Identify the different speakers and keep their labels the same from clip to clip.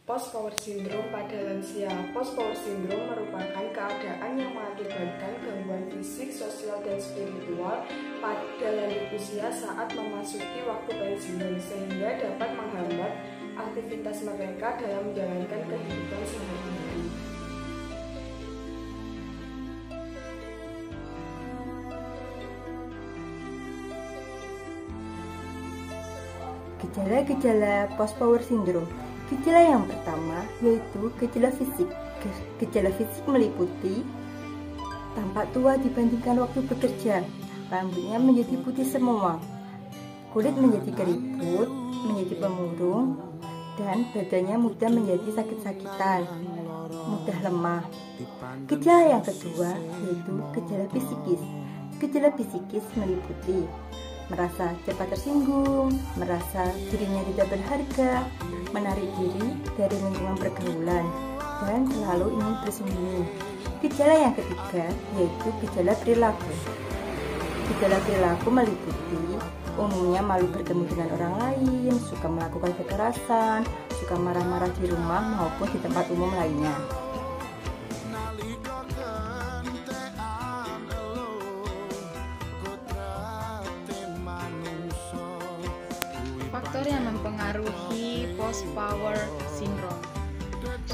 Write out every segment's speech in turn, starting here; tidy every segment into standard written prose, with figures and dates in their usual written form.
Speaker 1: Post-power syndrome pada lansia. Post-power syndrome merupakan keadaan yang mengakibatkan gangguan fisik, sosial, dan spiritual pada lanjut usia saat memasuki waktu pensiun, sehingga dapat menghambat aktivitas mereka dalam menjalankan kehidupan sehari-hari.
Speaker 2: Gejala-gejala post-power syndrome. Gejala yang pertama yaitu gejala fisik. Gejala fisik meliputi tampak tua dibandingkan waktu bekerja, rambutnya menjadi putih semua, kulit menjadi keriput, menjadi pemurung, dan badannya mudah menjadi sakit-sakitan, mudah lemah. Gejala yang kedua yaitu gejala psikis. Gejala psikis meliputi merasa cepat tersinggung, merasa dirinya tidak berharga, menarik diri dari lingkungan pergaulan, dan selalu ingin bersembunyi. Gejala yang ketiga yaitu gejala perilaku. Gejala perilaku meliputi umumnya malu bertemu dengan orang lain, suka melakukan kekerasan, suka marah-marah di rumah maupun di tempat umum lainnya.
Speaker 3: Faktor yang mempengaruhi post-power syndrome.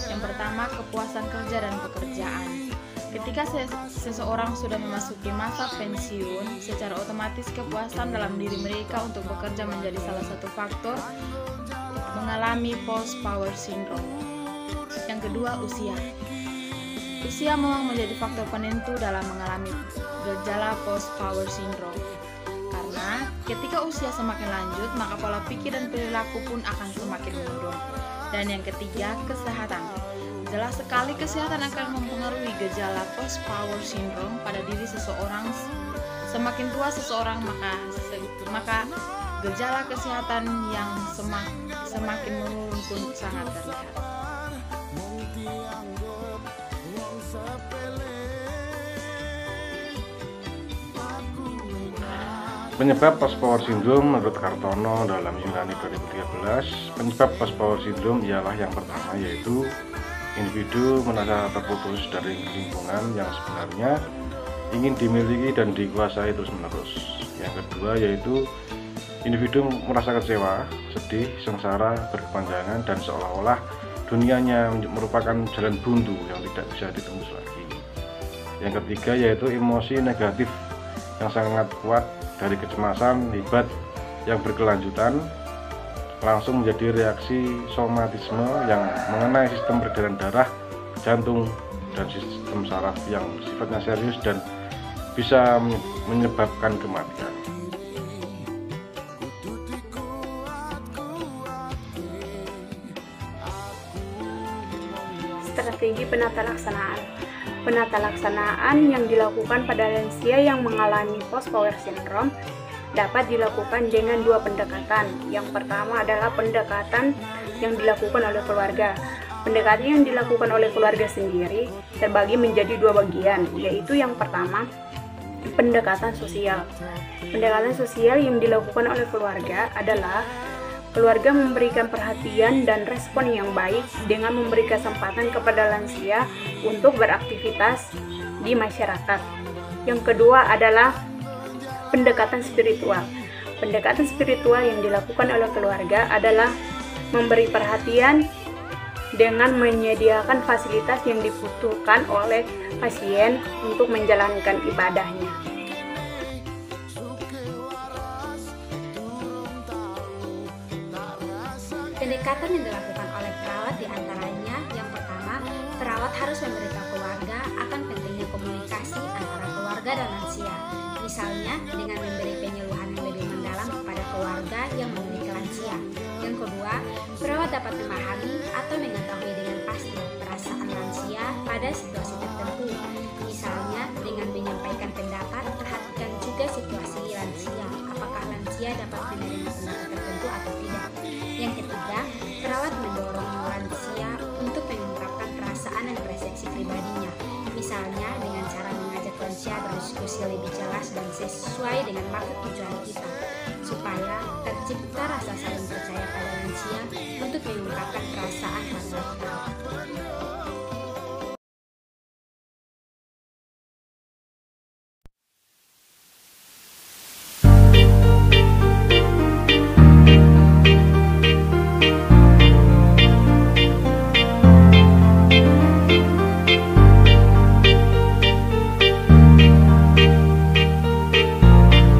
Speaker 3: Yang pertama, kepuasan kerja dan pekerjaan. Ketika seseorang sudah memasuki masa pensiun, secara otomatis kepuasan dalam diri mereka untuk bekerja menjadi salah satu faktor mengalami post-power syndrome. Yang kedua, usia. Usia memang menjadi faktor penentu dalam mengalami gejala post-power syndrome. Karena ketika usia semakin lanjut, maka pola pikir dan perilaku pun akan semakin menurun. Dan yang ketiga, kesehatan. Jelas sekali kesehatan akan mempengaruhi gejala post-power syndrome pada diri seseorang. Semakin tua seseorang, maka gejala kesehatan yang semakin menurun pun sangat terlihat.
Speaker 4: Penyebab post-power syndrome menurut Kartono dalam Yunani 2013, penyebab post-power syndrome ialah yang pertama yaitu individu merasa terputus dari lingkungan yang sebenarnya ingin dimiliki dan dikuasai terus-menerus. Yang kedua yaitu individu merasa kecewa, sedih, sengsara, berkepanjangan, dan seolah-olah dunianya merupakan jalan buntu yang tidak bisa ditembus lagi. Yang ketiga yaitu emosi negatif yang sangat kuat dari kecemasan hebat yang berkelanjutan langsung menjadi reaksi somatisme yang mengenai sistem peredaran darah, jantung, dan sistem saraf yang sifatnya serius dan bisa menyebabkan kematian.
Speaker 5: Strategi penata laksanaan. Penata laksanaan yang dilakukan pada lansia yang mengalami post-power syndrome dapat dilakukan dengan dua pendekatan. Yang pertama adalah pendekatan yang dilakukan oleh keluarga. Pendekatan yang dilakukan oleh keluarga sendiri terbagi menjadi dua bagian, yaitu yang pertama, pendekatan sosial. Pendekatan sosial yang dilakukan oleh keluarga adalah keluarga memberikan perhatian dan respon yang baik dengan memberi kesempatan kepada lansia untuk beraktivitas di masyarakat. Yang kedua adalah pendekatan spiritual. Pendekatan spiritual yang dilakukan oleh keluarga adalah memberi perhatian dengan menyediakan fasilitas yang dibutuhkan oleh pasien untuk menjalankan ibadahnya.
Speaker 6: Pendekatan yang dilakukan oleh perawat diantaranya yang pertama, perawat harus memberitahu keluarga akan pentingnya komunikasi antara keluarga dan lansia. Misalnya dengan memberi penyuluhan yang lebih mendalam kepada keluarga yang memiliki lansia. Yang kedua, perawat dapat memahami atau mengetahui dengan pasti perasaan lansia pada situasi tertentu. Misalnya dengan menyampaikan pendapat, perhatikan juga situasi lansia, apakah lansia dapat menerima pendapat tertentu atau tidak. Yang ketiga, perawat mendorong lansia untuk mengungkapkan perasaan dan persepsi pribadinya. Misalnya dengan cara mengajak lansia berdiskusi lebih jelas dan sesuai dengan maksud tujuan kita, supaya tercipta rasa saling percaya pada lansia untuk untuk mengungkapkan perasaan pada